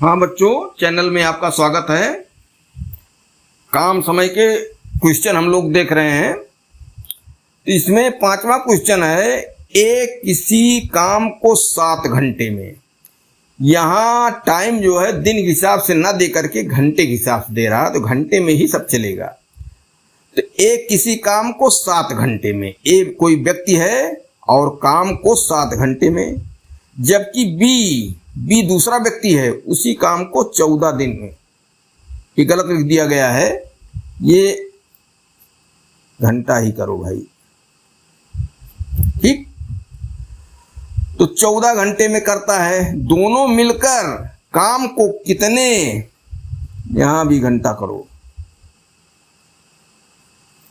हाँ बच्चों, चैनल में आपका स्वागत है। काम समय के क्वेश्चन हम लोग देख रहे हैं। इसमें 5वां क्वेश्चन है, एक किसी काम को 7 घंटे में। यहाँ टाइम जो है दिन के हिसाब से ना दे करके घंटे के हिसाब से दे रहा, तो घंटे में ही सब चलेगा। तो एक किसी काम को 7 घंटे में, एक कोई व्यक्ति है और काम को 7 घंटे में, जबकि बी दूसरा व्यक्ति है, उसी काम को 14 दिन में। ये गलत लिख दिया गया है, ये घंटा ही करो भाई, ठीक। तो 14 घंटे में करता है। दोनों मिलकर काम को कितने, यहां भी घंटा करो,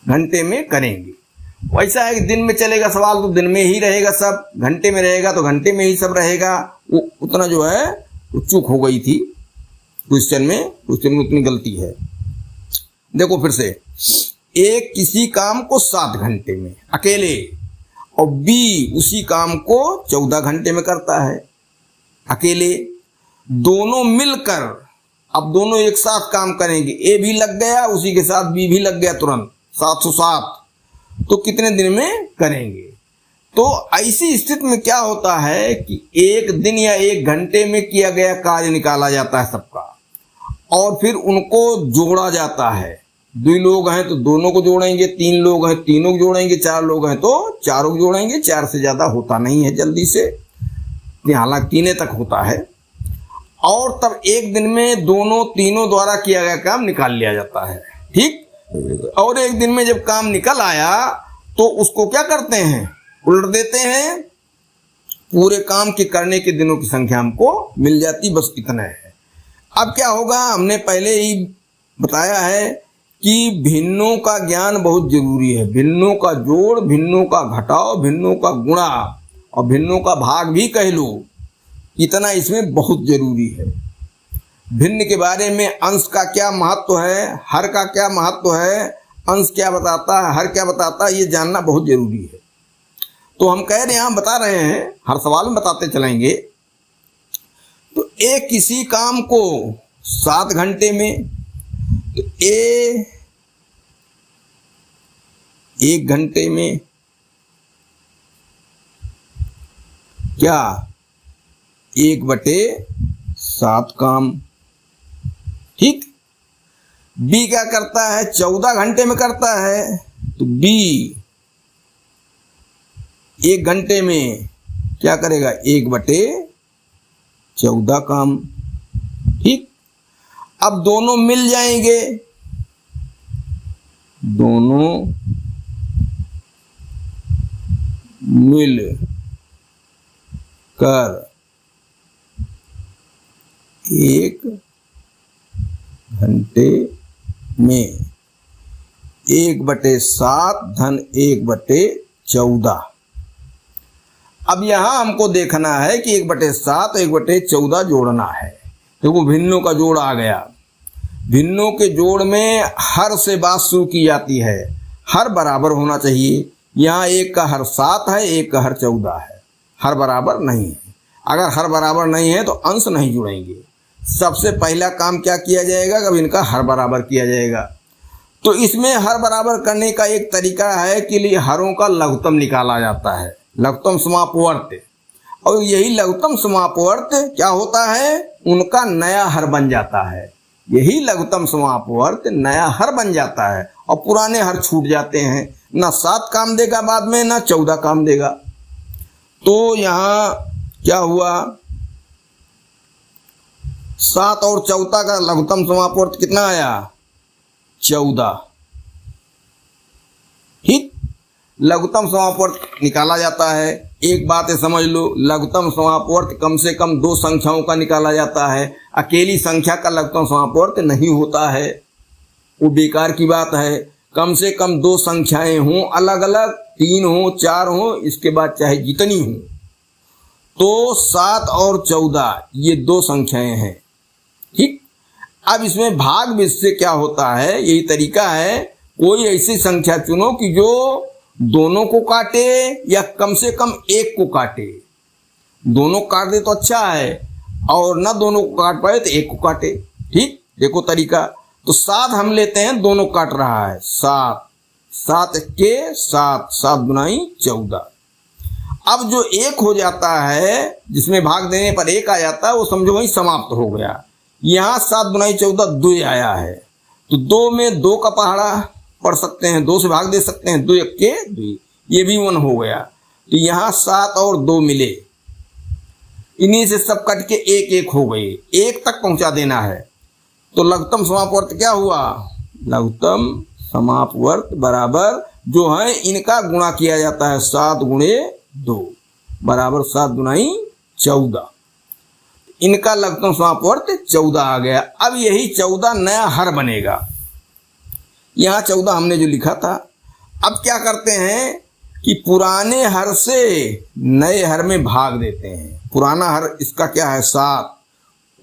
घंटे में करेंगे। वैसा है कि दिन में चलेगा सवाल तो दिन में ही रहेगा सब, घंटे में रहेगा तो घंटे में ही सब रहेगा। वो उतना जो है वो चूक हो गई थी क्वेश्चन में उतनी गलती है। देखो फिर से, एक किसी काम को 7 घंटे में अकेले, और बी उसी काम को 14 घंटे में करता है अकेले। दोनों मिलकर, अब दोनों एक साथ काम करेंगे, ए भी लग गया उसी के साथ बी भी लग गया तुरंत, 707, तो कितने दिन में करेंगे। तो ऐसी स्थिति में क्या होता है कि एक दिन या एक घंटे में किया गया कार्य निकाला जाता है सबका, और फिर उनको जोड़ा जाता है। 2 लोग हैं तो दोनों को जोड़ेंगे, 3 लोग हैं तीनों को जोड़ेंगे, 4 लोग हैं तो चारों को जोड़ेंगे। 4 से ज्यादा होता नहीं है जल्दी से, हालांकि 3 तक होता है। और तब एक दिन में दोनों तीनों द्वारा किया गया काम निकाल लिया जाता है, ठीक। और एक दिन में जब काम निकल आया तो उसको क्या करते हैं, उलट देते हैं। पूरे काम के करने के दिनों की संख्या हमको मिल जाती, बस इतना है। अब क्या होगा, हमने पहले ही बताया है कि भिन्नों का ज्ञान बहुत जरूरी है। भिन्नों का जोड़, भिन्नों का घटाव, भिन्नों का गुणा और भिन्नों का भाग भी कह लो, इतना इसमें बहुत जरूरी है। भिन्न के बारे में अंश का क्या महत्व है, हर का क्या महत्व है, अंश क्या बताता है, हर क्या बताता है, ये जानना बहुत जरूरी है। तो हम कह रहे हैं, हम बता रहे हैं, हर सवाल में बताते चलेंगे। तो एक किसी काम को 7 घंटे में, तो एक घंटे में क्या 1/7 काम, ठीक। बी क्या करता है, 14 घंटे में करता है, तो बी 1 घंटे में क्या करेगा, 1/14 काम, ठीक। अब दोनों मिल जाएंगे, दोनों मिल कर 1 घंटे में 1/7 धन 1/14। अब यहां हमको देखना है कि 1/7 1/14 जोड़ना है। देखो भिन्नों का जोड़ आ गया। भिन्नों के जोड़ में हर से बात शुरू की जाती है, हर बराबर होना चाहिए। यहाँ एक का हर 7 है, एक का हर 14 है, हर बराबर नहीं है। अगर हर बराबर नहीं है तो अंश नहीं जुड़ेंगे। सबसे पहला काम क्या किया जाएगा, कब इनका हर बराबर किया जाएगा। तो इसमें हर बराबर करने का एक तरीका है कि हरों का लघुत्तम निकाला जाता है, लघुत्तम समापवर्त। और यही लघुत्तम समापवर्त क्या होता है, उनका नया हर बन जाता है। यही लघुत्तम समापवर्त नया हर बन जाता है और पुराने हर छूट जाते हैं। ना 7 काम देगा बाद में, ना 14 काम देगा। तो यहाँ क्या हुआ, 7 और 14 का लघुत्तम समापवर्त कितना आया, 14, ठीक। लघुत्तम समापवर्त निकाला जाता है। एक बात है समझ लो, लघुत्तम समापवर्त कम से कम 2 संख्याओं का निकाला जाता है। अकेली संख्या का लघुत्तम समापवर्त नहीं होता है, वो बेकार की बात है। कम से कम 2 संख्याएं हों अलग अलग, 3 हो 4 हो, इसके बाद चाहे जितनी हो। तो 7 और 14 ये 2 संख्याएं हैं, ठीक। अब इसमें भाग में से क्या होता है, यही तरीका है। कोई ऐसी संख्या चुनो कि जो दोनों को काटे या कम से कम एक को काटे। दोनों काट दे तो अच्छा है, और ना दोनों को काट पाए तो एक को काटे। ठीक, देखो तरीका। तो 7 हम लेते हैं, दोनों काट रहा है 7, 7 के 7, 7 गुनाई 14। अब जो 1 हो जाता है जिसमें भाग देने पर 1 आ जाता है वो समझो वही समाप्त हो गया। यहाँ 7 गुनाई 14 2 आया है, तो 2 में 2 का पहाड़ा पढ़ सकते हैं, 2 से भाग दे सकते हैं, 2 1 के 2, ये भी 1 हो गया। तो यहाँ 7 और 2 मिले, इन्हीं से सब कट के 1 1 हो गए, 1 तक पहुंचा देना है। तो लघुत्तम समापवर्त क्या हुआ? लघुत्तम समापवर्त बराबर जो है इनका गुणा किया जाता है 7 गुणे 2 बराबर 7 गुनाई 14। इनका लघुत्तम समापवर्त 14 आ गया। अब यही 14 नया हर बनेगा। यहां 14 हमने जो लिखा था, अब क्या करते हैं कि पुराने हर से नए हर में भाग देते हैं। पुराना हर इसका क्या है 7,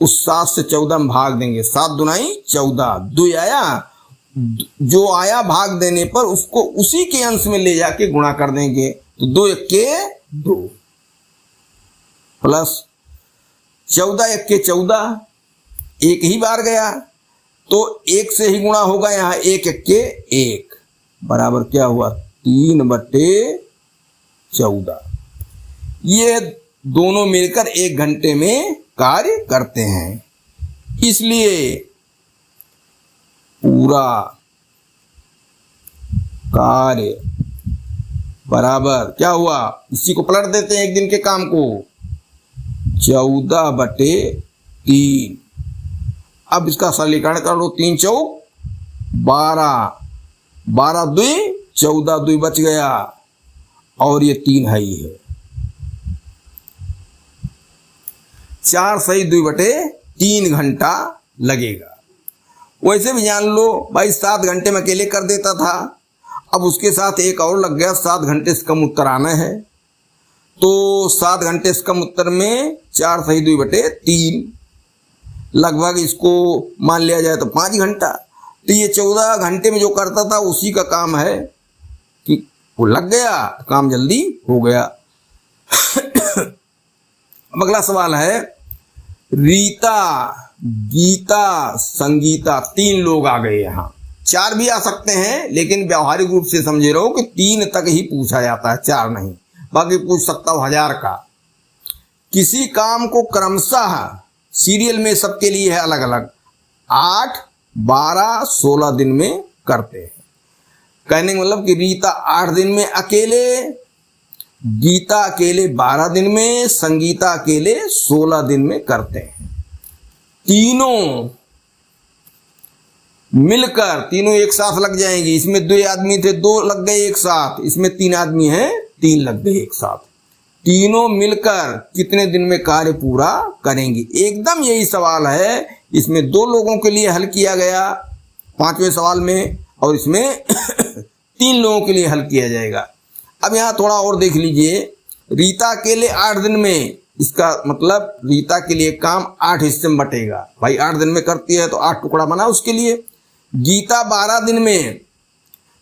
उस 7 से 14 में भाग देंगे, 7 दुनाई 14, 2 आया, जो आया भाग देने पर उसको उसी के अंश में ले जाके गुणा कर देंगे। तो 2 1 के 2 प्लस 14 1 के 14, एक ही बार गया तो 1 से ही गुणा होगा, यहां 1 1 के 1 बराबर क्या हुआ 3/14। ये दोनों मिलकर 1 घंटे में कार्य करते हैं। इसलिए पूरा कार्य बराबर क्या हुआ, इसी को पलट देते हैं एक दिन के काम को, 14/3। अब इसका सरलीकरण कर लो, 3 चौक 12, 12 2 14, 2 बच गया और ये 3 है ही है। 4 सही 2/3 घंटा लगेगा। वैसे भी जान लो भाई 7 घंटे में अकेले कर देता था, अब उसके साथ एक और लग गया, 7 घंटे से कम उत्तर आना है, तो 7 घंटे से कम उत्तर में 4 सही 2/3 लगभग इसको मान लिया जाए तो 5 घंटा। तो ये 14 घंटे में जो करता था उसी का काम है कि वो लग गया, काम जल्दी हो गया। अब अगला सवाल है, रीता, गीता, संगीता 3 लोग आ गए। यहां 4 भी आ सकते हैं, लेकिन व्यवहारिक रूप से समझे रहो कि 3 तक ही पूछा जाता है, 4 नहीं। बाकी पूछ सकता हूं 1000 का। किसी काम को क्रमशः सीरियल में सबके लिए है अलग अलग 8 12 16 दिन में करते हैं। कहने का मतलब कि रीता 8 दिन में अकेले, गीता अकेले 12 दिन में, संगीता अकेले 16 दिन में करते हैं। तीनों मिलकर, तीनों एक साथ लग जाएंगे। इसमें 2 आदमी थे, 2 लग गए एक साथ, इसमें 3 आदमी हैं, 3 लग गए एक साथ। तीनों मिलकर कितने दिन में कार्य पूरा करेंगे? एकदम यही सवाल है। इसमें 2 लोगों के लिए हल किया गया 5वें सवाल में, और इसमें 3 लोगों के लिए हल किया जाएगा। अब यहां थोड़ा और देख लीजिए, रीता अकेले 8 दिन में, इसका मतलब रीता के लिए काम 8 हिस्से में बटेगा। भाई 8 दिन में करती है तो 8 टुकड़ा बना उसके लिए। गीता 12 दिन में,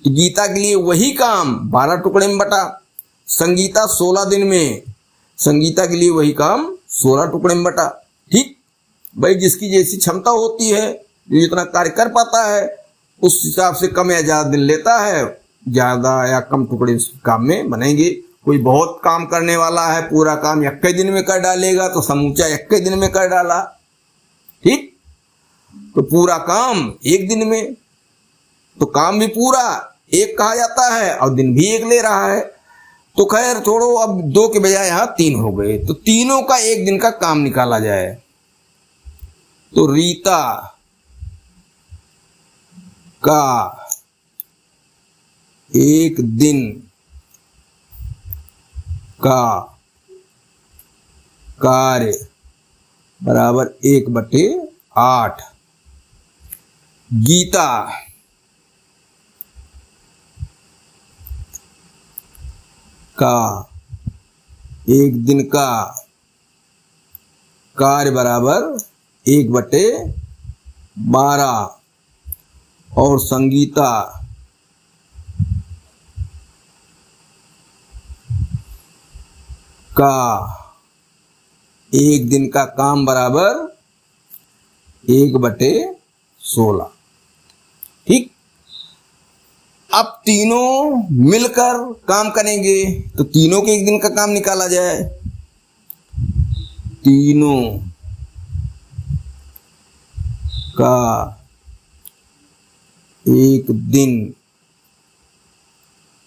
तो गीता के लिए वही काम 12 टुकड़े में बटा। संगीता 16 दिन में, संगीता के लिए वही काम 16 टुकड़े में बटा। ठीक भाई, जिसकी जैसी क्षमता होती है, जो जितना कार्य कर पाता है उस हिसाब से कम या ज्यादा दिन लेता है, ज्यादा या कम टुकड़े उस काम में बनेंगे। कोई बहुत काम करने वाला है, पूरा काम 1 दिन में कर डालेगा, तो समूचा 1 दिन में कर डाला। ठीक, तो पूरा काम 1 दिन में, तो काम भी पूरा 1 कहा जाता है और दिन भी 1 ले रहा है। तो खैर छोड़ो, अब 2 के बजाय यहां 3 हो गए, तो तीनों का 1 दिन का काम निकाला जाए। तो रीता का 1 दिन का कार्य बराबर 1/8। गीता का 1 दिन का कार्य बराबर 1/12, और संगीता का एक दिन का काम बराबर 1/16। ठीक। अब तीनों मिलकर काम करेंगे तो तीनों के एक दिन का काम निकाला जाए। तीनों का एक दिन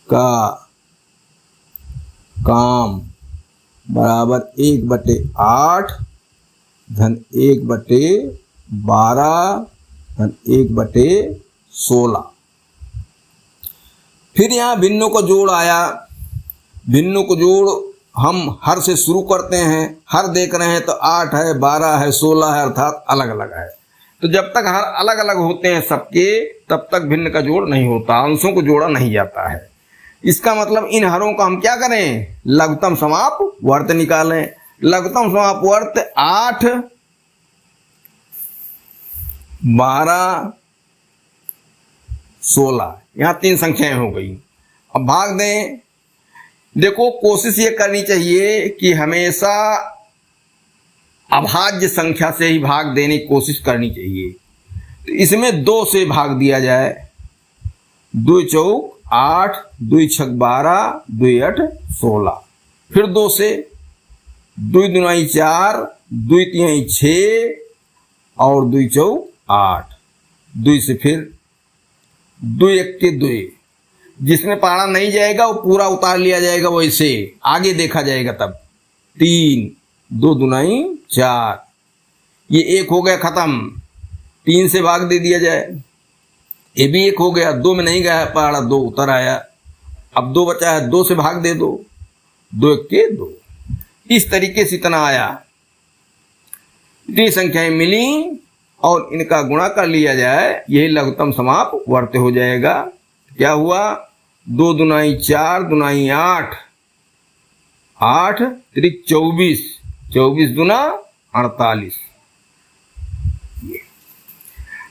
का काम बराबर 1/8 धन 1/12 धन 1/16। फिर यहाँ भिन्नों का जोड़ आया। भिन्नों को जोड़ हम हर से शुरू करते हैं। हर देख रहे हैं तो 8 है, 12 है, 16 है, अर्थात अलग अलग है। तो जब तक हर अलग अलग होते हैं सबके, तब तक भिन्न का जोड़ नहीं होता, अंशों को जोड़ा नहीं जाता है। इसका मतलब इन हरों का हम क्या करें, लघुत्तम समाप वर्त निकालें। लघुत्तम समाप वर्त 8, 12, 16, यहां 3 संख्याएं हो गई। अब भाग दें। देखो कोशिश ये करनी चाहिए कि हमेशा अभाज्य संख्या से ही भाग देने की कोशिश करनी चाहिए। तो इसमें 2 से भाग दिया जाए। 2 चौक 8, 2 छक 12, 2 8 16। फिर 2 से 2 दुनाई 4, 2 तिहाई 6 और 2 चौक 8। 2 से फिर 2 1 के 2। जिसमें पहाड़ा नहीं जाएगा वो पूरा उतार लिया जाएगा, वैसे आगे देखा जाएगा तब। 3, 2 दुनाई 4, ये 1 हो गया खत्म। 3 से भाग दे दिया जाए, ये भी 1 हो गया। 2 में नहीं गया पहाड़ा, 2 उतर आया। अब 2 बचा है, 2 से भाग दे दो। 2 1 के 2। इस तरीके से इतना आया। इतनी संख्याएं मिली और इनका गुणा कर लिया जाए, यही लघुत्तम समाप वर्त हो जाएगा। क्या हुआ, 2 दुनाई 4 दुनाई 8, 8 त्रिक 24, 24 दुना 48।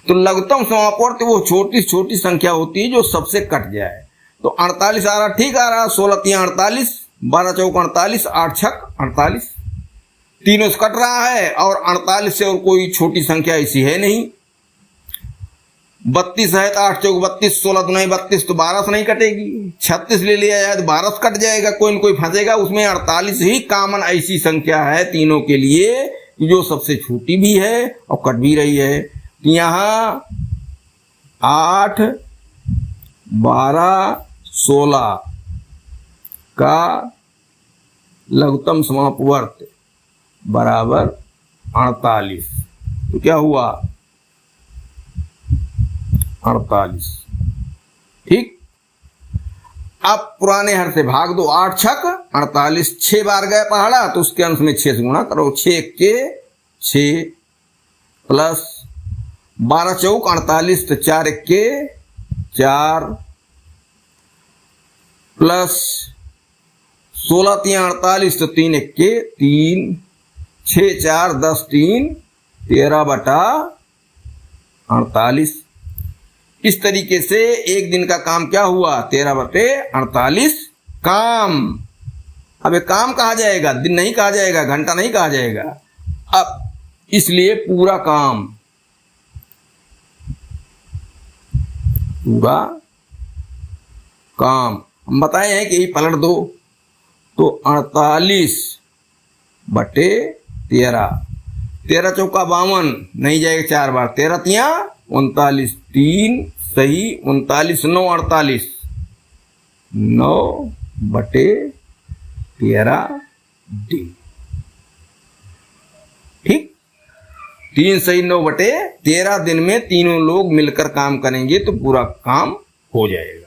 तो लघुत्तम समापवर्त वो छोटी छोटी संख्या होती है जो सबसे कट जाए। तो 48 आ रहा, ठीक आ रहा। 16 तिहां 48, 12 चौक 48, 8 छक 48, तीनों से कट रहा है। और 48 से और कोई छोटी संख्या ऐसी है नहीं। 32 है तो 8 चौक 32, 16 दुनाई 32, तो 12 से नहीं कटेगी। 36 ले लिया जाए तो 12 से कट जाएगा, कोई न कोई फंसेगा उसमें। 48 ही कॉमन ऐसी संख्या है तीनों के लिए जो सबसे छोटी भी है और कट भी रही है। तो यहाँ 8, 12, 16 का लघुत्तम समाप वर्त बराबर 48। तो क्या हुआ, 48। ठीक। अब पुराने हर से भाग दो। 8 छक 48, 6 बार गए पहाड़ा तो उसके अंश में 6 से गुणा करो। 6 के 6 प्लस 12 चौक 48, तो 4 1 के 4 प्लस 16 तिहां 48, तो 3 1 के 3, 6 4 10 3 13/48। इस तरीके से एक दिन का काम क्या हुआ, 13/48 काम। अब ये काम कहा जाएगा, दिन नहीं कहा जाएगा, घंटा नहीं कहा जाएगा। अब इसलिए पूरा काम, पूरा काम हम बताए हैं कि यही पलट दो। तो 48/13, 13 चौका 52, नहीं जाएगा 4 बार। 13 तिहां 39, 3 सही 39, 9 48, 9/13 डी। ठीक। 3 सही 9/13 दिन में तीनों लोग मिलकर काम करेंगे तो पूरा काम हो जाएगा।